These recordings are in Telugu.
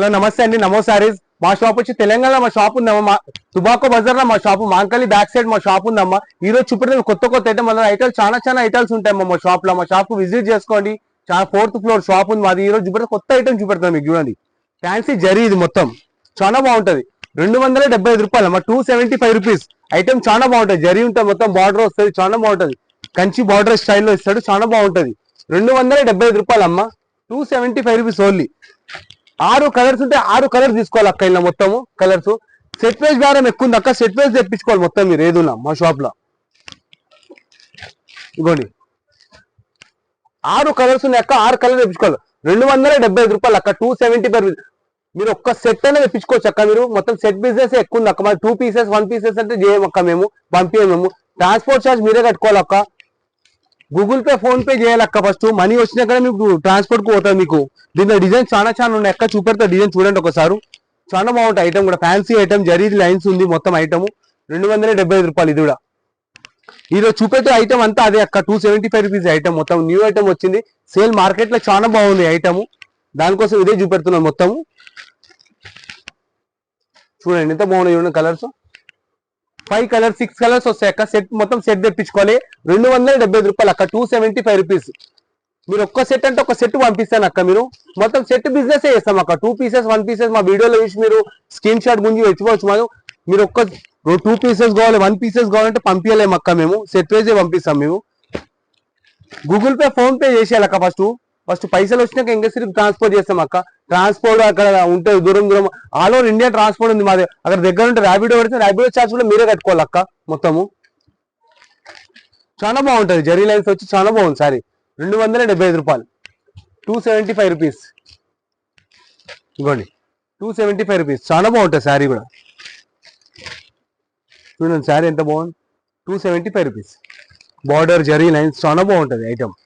హలో నమస్తే అండి, నమో సారీస్. మా షాప్ వచ్చి తెలంగాణ మా షాప్ ఉందమ్మా, టుబాకో బజార్ లో మా షాప్, మాంకలి బ్యాక్ సైడ్ మా షాప్ ఉందమ్మా. ఈ రోజు చూపెట్టిన కొత్త ఐటమ్ మన ఐటమ్స్ చాలా ఐటమ్స్ ఉంటాయమ్మా మా షాప్ లో. మా షాప్ కు విజిట్ చేసుకోండి. చాలా 4th ఫ్లోర్ షాప్ ఉంది మాది. ఈ రోజు చూపెట్టిన కొత్త ఐటమ్ చూపెడతాం మీకు. చూడండి, ఫ్యాన్సీ జరీ, ఇది మొత్తం చాలా బాగుంటది. 275 రూపాయలు అమ్మా, 275 రూపీస్. ఐటమ్ చాలా బాగుంటది, జరీ ఉంటుంది మొత్తం, బార్డర్ వస్తుంది, చాలా బాగుంటది. కంచి బార్డర్ స్టైల్లో ఇస్తాడు, చాలా బాగుంటది. 275 రూపాయలు అమ్మా, 275 రూపీస్ ఓన్లీ. 6 కలర్స్ ఉంటే 6 కలర్స్ తీసుకోవాలి అక్క. ఇలా మొత్తము కలర్స్ సెట్ వైజ్ బేరం ఎక్కువ ఉంది అక్క, సెట్ వైజ్ తెప్పించుకోవాలి మొత్తం మీరు ఏదున్నా మా షాప్ లో. ఇగోండి, 6 కలర్స్ ఉన్నాయి అక్క, 6 కలర్ తెప్పించుకోవాలి. 275 రూపాయలు అక్క, 275. మీరు ఒక్క సెట్ అనేది తెప్పించుకోవచ్చు అక్క. మీరు మొత్తం సెట్ బిజినెస్ ఎక్కువ ఉంది అక్క. మరి 2 పీసెస్ 1 పీసెస్ అంటే చేయమక్క, మేము పంపించము. ట్రాన్స్పోర్ట్ ఛార్జ్ మీరే కట్టుకోవాలి అక్క. గూగుల్ పే, ఫోన్ పే చేయాలక్క. ఫస్ట్ మనీ వచ్చినాక మీకు ట్రాన్స్పోర్ట్ కు పోతుంది మీకు. దీంట్లో డిజైన్ చాలా ఉన్నాయి అక్క, చూపెడతా డిజైన్ చూడండి ఒకసారి. చాలా బాగుంటాయి ఐటమ్ కూడా, ఫ్యాన్సీ ఐటమ్, జరీ లైన్స్ ఉంది మొత్తం ఐటమ్. 275 రూపాయలు ఇది కూడా. ఈరోజు చూపెట్టే ఐటమ్ అంతా అదే అక్క, 275 రూపీస్ ఐటమ్ మొత్తం. న్యూ ఐటమ్ వచ్చింది, సేల్ మార్కెట్ లో చాలా బాగుంది ఐటమ్, దానికోసం ఇదే చూపెడుతున్నాం మొత్తము. చూడండి ఎంత బాగున్నాయి, చూడండి కలర్స్. 5 కలర్స్ 6 కలర్స్ వస్తాయి అక్క. సెట్ మొత్తం సెట్ తెప్పించుకోవాలి. 275 రూపాయలు అక్క, 275 రూపీస్. మీరు ఒక్క సెట్ అంటే ఒక సెట్ పంపిస్తాను అక్క. మీరు మొత్తం సెట్ బిజినెస్ చేస్తాం అక్క. 2 పీసెస్ 1 పీసెస్ మా వీడియోలో చూసి మీరు స్క్రీన్ షాట్ గుంజి తెచ్చుకోవచ్చు. మీరు ఒక్క 2 పీసెస్ కావాలి, 1 పీసెస్ కావాలంటే పంపించలేము అక్క. మేము సెట్ వైజే పంపిస్తాం. మేము గూగుల్ పే, ఫోన్ పే చేసేయాలి అక్క. ఫస్ట్ పైసలు వచ్చినాక ఇంకా సిరికి ట్రాన్స్పోర్ట్ చేస్తాం అక్క. ట్రాన్స్పోర్ట్ అక్కడ ఉంటే దూరం ఆల్ ఓవర్ ఇండియా ట్రాన్స్పోర్ట్ ఉంది మాది. అక్కడ దగ్గర ఉంటే ర్యాపిడో పెడితే ర్యాపిడో ఛార్జ్ కూడా మీరే కట్టుకోవాలి అక్క. మొత్తము చాలా బాగుంటది, జరీ లైన్స్ వచ్చి చాలా బాగుంది సారీ. 275 రూపాయలు, 275 రూపీస్. ఇవ్వండి, 275 రూపీస్. చాలా బాగుంటుంది శారీ కూడా. చూడండి శారీ ఎంత బాగుంది, 275 రూపీస్. బార్డర్ జరీ లైన్స్ చాలా బాగుంటుంది ఐటమ్.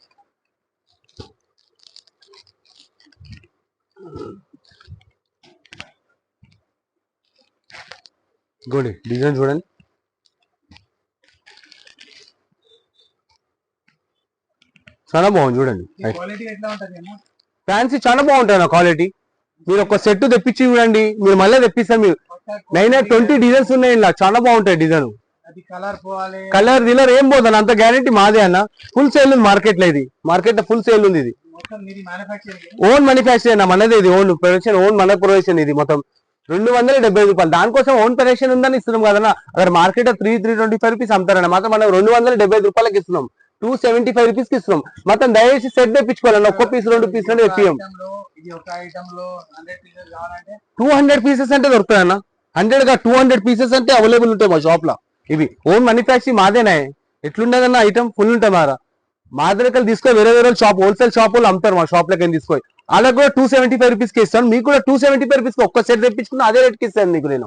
ఇంకోటి డిజైన్ చూడండి, చాలా బాగుంది చూడండి. ఫ్యాన్సీ చాలా బాగుంటుంది నా క్వాలిటీ. మీరు ఒక సెట్ తెప్పించి చూడండి, మీరు మళ్ళీ తెప్పిస్తారు. మీరు 920 డిజైన్స్ ఉన్నాయి ఇలా, చాలా బాగుంటాయి డిజైన్. కలర్ గిలర్ ఏం పోతుంది, అంత గ్యారెంటీ మాదే అన్న. ఫుల్ సేల్ ఉంది మార్కెట్ లో, ఇది మార్కెట్ లో ఫుల్ సేల్ ఉంది. ఇది ఓన్ మ్యానుఫ్యాక్చర్ అన్న మనది, ఇది ఓన్ ప్రొడక్షన్, ఓన్ మన ప్రొడక్షన్. ఇది మొత్తం 275 రూపాయలు. దానికోసం ఓన్ ప్రొడక్షన్ ఉందని ఇస్తున్నాం కదన్నా. అక్కడ మార్కెట్ 325 రూపీస్ అమ్ముతారన్న, మాత్రం మనం 275 రూపాయలకి ఇస్తున్నాం, 275 రూపీస్ కి ఇస్తున్నాం. మొత్తం దయచేసి సెట్ తెప్పించుకోవాలన్న, ఒక్క పీస్ 2 పీస్ అంటే తెప్పియం. 200 పీసెస్ అంటే దొరుకుతాయన్న, 100 గా 200 పీసెస్ అంటే అవైలబుల్ ఉంటాయి మా షాప్ లో. ఇవి ఓన్ మ్యానుఫ్యాక్చరింగ్ మాదేనా. ఎట్లుండదన్న ఐటమ్ ఫుల్ ఉంటుంది మారా. మా దగ్గర తీసుకొని వేరే షాప్, హోల్సేల్ షాప్ వాళ్ళు అమ్ముతారు, మా షాప్ లకి తీసుకొని అలా కూడా 275 రూపీస్ కి ఇస్తాను. మీకు కూడా 275 రూపీస్ ఒక్క సెట్ తెప్పించుకున్నా అదే రేట్కి ఇస్తాను మీకు నేను.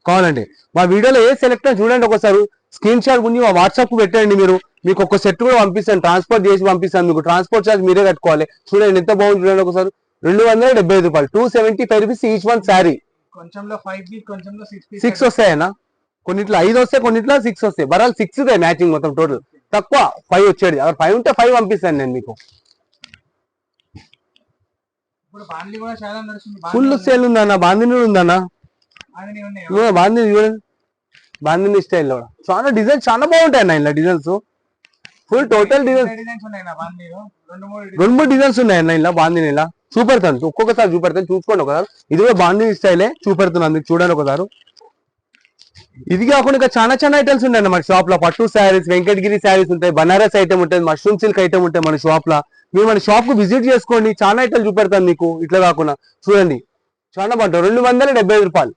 కావాలండి మా వీడియోలో ఏ సెలెక్ట్ చూడండి ఒకసారి, స్క్రీన్ షాట్ గురించి మా వాట్సాప్ కు పెట్టండి. మీకు ఒక సెట్ కూడా పంపిస్తాను, ట్రాన్స్పోర్ట్ చేసి పంపిస్తాను. మీకు ట్రాన్స్పోర్ట్ ఛార్జ్ మీరే కట్టుకోవాలి. చూడండి ఎంత బాగుంది, చూడండి ఒకసారి. 275 రూపాయలు, 275 రూపీస్ ఈచ్ వన్ శారీ. 6 వస్తాయన్నా, కొన్నిట్లో 5 వస్తాయి, కొన్నిట్లో 6 వస్తాయి. బరాలు 6 మ్యాచింగ్ మొత్తం టోటల్. తక్కువ 5 వచ్చేది. అక్కడ 5 ఉంటే 5 పంపిస్తాను నేను మీకు. ఫుల్ సేల్ ఉందన్న, బాందిని ఉందన్న, బాందిని చూడండి, బాందిని స్టైల్ లో చాలా డిజైన్ చాలా బాగుంటాయి అన్న. ఇలా designs full total designs 2-3 designs ఉన్నాయన్న ఇలా బాందిని. ఇలా చూపెడతాను, ఒక్కొక్కసారి చూపెడతాను, చూసుకోండి ఒకసారి. ఇది కూడా బాందిని స్టైలే చూపెడుతున్నాను మీకు, చూడండి ఒకసారి. ఇది కాకుండా ఇంకా చాలా ఐటమ్స్ ఉన్నాయి మన షాప్ లో. పట్టు శారీస్, వెంకటగిరి శారీస్ ఉంటాయి, బనారస్ ఐటమ్ ఉంటుంది, మష్రూమ్ సిల్క్ ఐటమ్ ఉంటాయి మన షాప్ లో. మీరు మన షాప్ కు విజిట్ చేసుకోండి, చాలా ఐటమ్స్ చూపెడతాను మీకు. ఇట్లా కాకుండా చూడండి చాలా బాగుంటుంది. 275 రూపాయలు,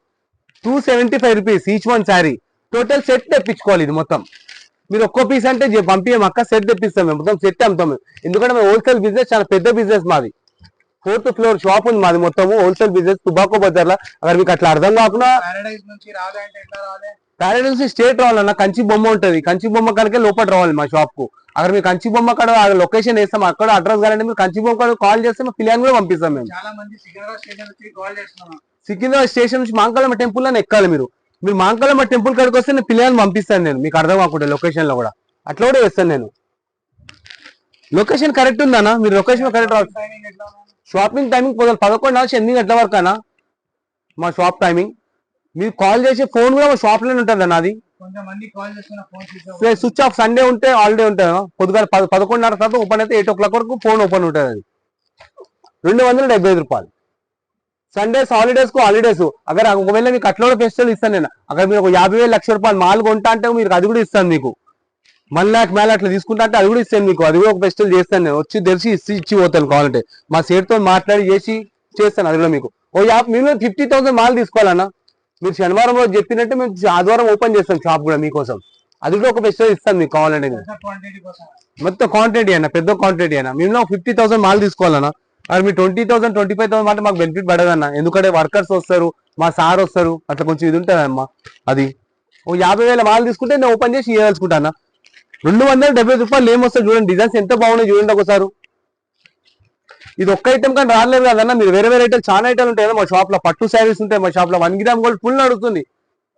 275 rupees each one sari. Total set తెప్పించుకోవాలి. ఇది మొత్తం మీరు ఒక్కో పీస్ అంటే పంపించాం అక్క, సెట్ తెప్పిస్తాం మేము, మొత్తం సెట్ అమ్ముతాం మేము. ఎందుకంటే మేము హోల్సేల్ బిజినెస్, చాలా పెద్ద బిజినెస్ మాది. 4th ఫ్లోర్ షాప్ ఉంది మాది, మొత్తము హోల్సేల్ బిజినెస్ టుబాకో బజార్ లో. అక్కడ మీకు అట్లా అర్థం కాకుండా ప్యారడైజ్ నుంచి స్టేట్ రావాలన్న, కంచి బొమ్మ ఉంటది, కంచి బొమ్మ కనుక లోపల రావాలి మా షాప్ కు. అక్కడ మీరు కంచి బొమ్మ కాడ లొకేషన్ వేస్తాం, అక్కడ అడ్రస్ కావాలంటే మీరు కంచి బొమ్మ కాడ కాల్ చేస్తే మా పిల్లలు కూడా పంపిస్తాం మేము. సికింద్రాబాద్ స్టేషన్ నుంచి మాంకాళమ్మ టెంపుల్ అని ఎక్కాలి మీరు. మాంకాళమ్మ టెంపుల్ కాడికి వస్తే నేను పిల్లల్ని పంపిస్తాను నేను, మీకు అర్థం కాకుండా లొకేషన్ లో కూడా అట్లా కూడా వేస్తాను నేను. లొకేషన్ కరెక్ట్ ఉందన్నా, మీరు లొకేషన్ కరెక్ట్ రావాలి. షాపింగ్ టైమింగ్ 11 నుంచి 8 గంటల వరకు అన్న మా షాప్ టైమింగ్. మీరు కాల్ చేసే ఫోన్ కూడా మా షాప్ లోనే ఉంటుంది అన్న. అది స్విచ్ ఆఫ్. సండే ఉంటే హాలిడే ఉంటుంది. పొద్దుగా 11:30 తర్వాత ఓపెన్ అయితే 8 o'clock వరకు ఫోన్ ఓపెన్ ఉంటుంది. అది 275 రూపాయలు. సండేస్ హాలిడేస్ కు హాలిడేస్. అगर ఒకవేళ మీకు అట్లా కూడా ఫెస్టివల్ ఇస్తాను నేను. అక్కడ మీరు ఒక 50,000 లక్ష రూపాయలు మాల్ కొంటా అంటే మీరు అది కూడా ఇస్తాను మీకు. 1 lakh మేళ అట్లా తీసుకుంటా అంటే అది కూడా ఇస్తాను మీకు. అది కూడా ఒక ఫెస్టివల్ చేస్తాను నేను. వచ్చి తెలిసి ఇచ్చి పోతాను కావాలంటే. మా సేట్ తో మాట్లాడి చేస్తాను అది కూడా మీకు. మేము 50,000 మాల్ తీసుకోవాలన్నా. మీరు శనివారం రోజు చెప్పినట్టే మేము ఆదివారం ఓపెన్ చేస్తాం షాప్ కూడా మీకోసం. అది కూడా ఒక ఫెస్టివల్ ఇస్తాను మీకు కావాలంటే. మొత్తం క్వాంటిటీ అయినా పెద్ద క్వాంటిటీ అయినా మేము 50,000 మాల్ తీసుకోవాలన్నా. అది మీ 20,000 25,000 మాట మాకు బెనిఫిట్ పడదన్న. ఎందుకంటే వర్కర్స్ వస్తారు, మా సార్ వస్తారు, అట్లా కొంచెం ఇది ఉంటుందమ్మా. అది 50,000 మాల్ తీసుకుంటే నేను ఓపెన్ చేసి ఇవ్వాల్సుకుంటాను. 275 రూపాయలు ఏమొస్తుంది చూడండి. డిజైన్స్ ఎంత బాగున్నాయి చూడండి ఒకసారి. ఇది ఒక్క ఐటమ్ కానీ రాలేదు కదన్నా. మీరు వేరే ఐటమ్ చాలా ఐటమ్ ఉంటాయి కదా మా షాప్ లో. పట్టు శారీస్ ఉంటాయి మా షాప్ లో. 1 గ్రామ్ గోల్డ్ ఫుల్ నడుస్తుంది.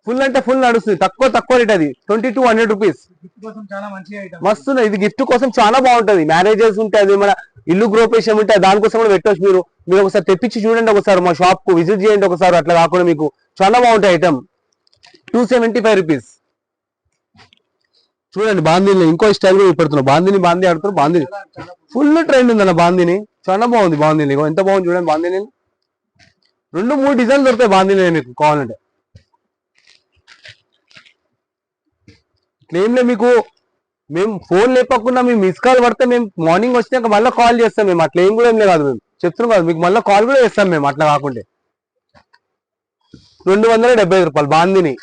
ఫుల్ అంటే ఫుల్ నడుస్తుంది. తక్కువ రేట్. అది 2200 రూపీస్. మస్తు. ఇది గిఫ్ట్ కోసం చాలా బాగుంటది. మ్యారేజెస్ ఉంటాయి, అది మన ఇల్లు గృహప్రవేశం ఉంటాయి, దానికోసం కూడా పెట్టవచ్చు. మీరు ఒకసారి తెప్పించి చూడండి ఒకసారి. మా షాప్ కు విజిట్ చేయండి ఒకసారి. అట్లా కాకుండా మీకు చాలా బాగుంటాయి ఐటమ్. 275 రూపీస్. చూడండి బాందీని ఇంకో స్టైల్ కూడా పెడుతున్నా. బాందీ ఆడుతున్నారు. బాందీ ఫుల్ ట్రెండ్ ఉందన్న. బాందీని చాలా బాగుంది. బాందీని ఎంత బాగుంది చూడండి. బాందీని 2-3 డిజైన్లు దొరుకుతాయి బాందీని మీకు కావాలంటే. క్లెయిమ్లే మీకు మేము ఫోన్ లేపకుండా మేము మిస్ కాల్ పడితే మేము మార్నింగ్ వచ్చినాక మళ్ళీ కాల్ చేస్తాం. మేము అట్లా ఏం కూడా ఏం లేదు. మేము చెప్తున్నాం కదా మీకు. మళ్ళీ కాల్ కూడా చేస్తాం మేము. అట్లా కాకుండా 275 రూపాయలు బాందీని.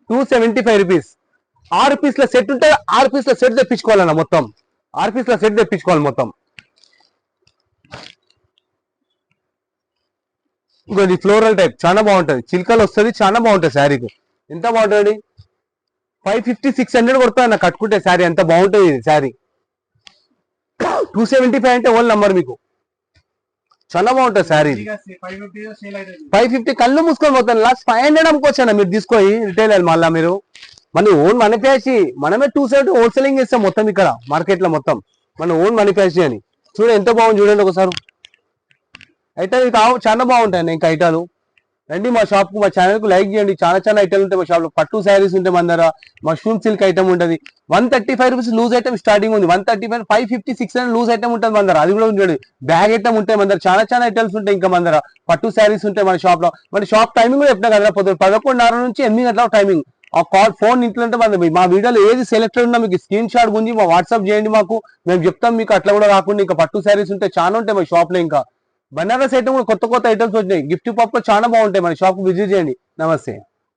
275 రూపీస్. 6 పీస్ల సెట్ ఉంటే 6 పీస్ల సెట్ తెప్పించుకోవాలన్న. మొత్తం 6 పీస్ల సెట్ తెప్పించుకోవాలి మొత్తం. ఇంకోటి ఫ్లోరల్ టైప్ చాలా బాగుంటది. చిల్కలు వస్తుంది, చాలా బాగుంటది. శారీకి ఎంత బాగుంటుంది. 550-600 కొడతా అన్న కట్టుకుంటే శారీ. ఎంత బాగుంటుంది ఇది శారీ. 275 అంటే ఓన్ నంబర్ మీకు. చాలా బాగుంటుంది శారీ. 550 కళ్ళు మూసుకొని పోతాను. లాస్ట్ 500 అమ్ముకోవచ్చు అన్న మీరు తీసుకొని రిటైల్. మళ్ళీ మీరు మన ఓన్ మ్యానుఫ్యాక్చరీ. మనమే 270 హోల్సేలింగ్ చేస్తాం మొత్తం ఇక్కడ మార్కెట్ లో మొత్తం. మన ఓన్ మ్యానుఫ్యాక్చరీ అని. చూడండి ఎంత బాగుంది చూడండి ఒకసారి. ఐటాలు చాలా బాగుంటాయి ఇంకా ఐటాలు. రండి మా షాప్ కు, మా ఛానల్ కు లైక్ చేయండి. చాలా ఐటమ్ ఉంటాయి మా షాప్ లో. పట్టు శారీస్ ఉంటాయి మన దగ్గర. మష్రూమ్ సిల్క్ ఐటమ్ ఉంటుంది. 135 రూపీస్ లూజ్ ఐటమ్ స్టార్టింగ్ ఉంది. 135, 550-600 లూజ్ ఐటమ్ ఉంటుంది మన దగ్గర. అది కూడా ఉంటుంది. బ్యాగ్ ఐటమ్ ఉంటాయి మన దగ్గర. చాలా ఐటమ్స్ ఉంటాయి ఇంకా మన దగ్గర. పట్టు శారీస్ ఉంటాయి మన షాప్ లో. మన షాప్ టైమింగ్ కూడా చెప్పినా కదా. 11:30 నుంచి 8 గంటల టైమింగ్. ఆ కాల్ ఫోన్ ఇంట్లో ఉంటే మా వీడియోలో ఏది సెలెక్టెడ్ ఉన్నా మీకు స్క్రీన్ షాట్ గుంజి మా వాట్సాప్ చేయండి మాకు. మేము చెప్తాం మీకు. అట్లా కూడా రాకుండా ఇంకా పట్టు శారీస్ ఉంటాయి చాలా ఉంటాయి మా షాప్ లో. ఇంకా బనారస్ ఐటమ్ కూడా కొత్త ఐటమ్స్ వచ్చినాయి. గిఫ్ట్ పాప్ లో చాలా బాగుంటాయి. మన షాప్ విజిట్ చేయండి. నమస్తే.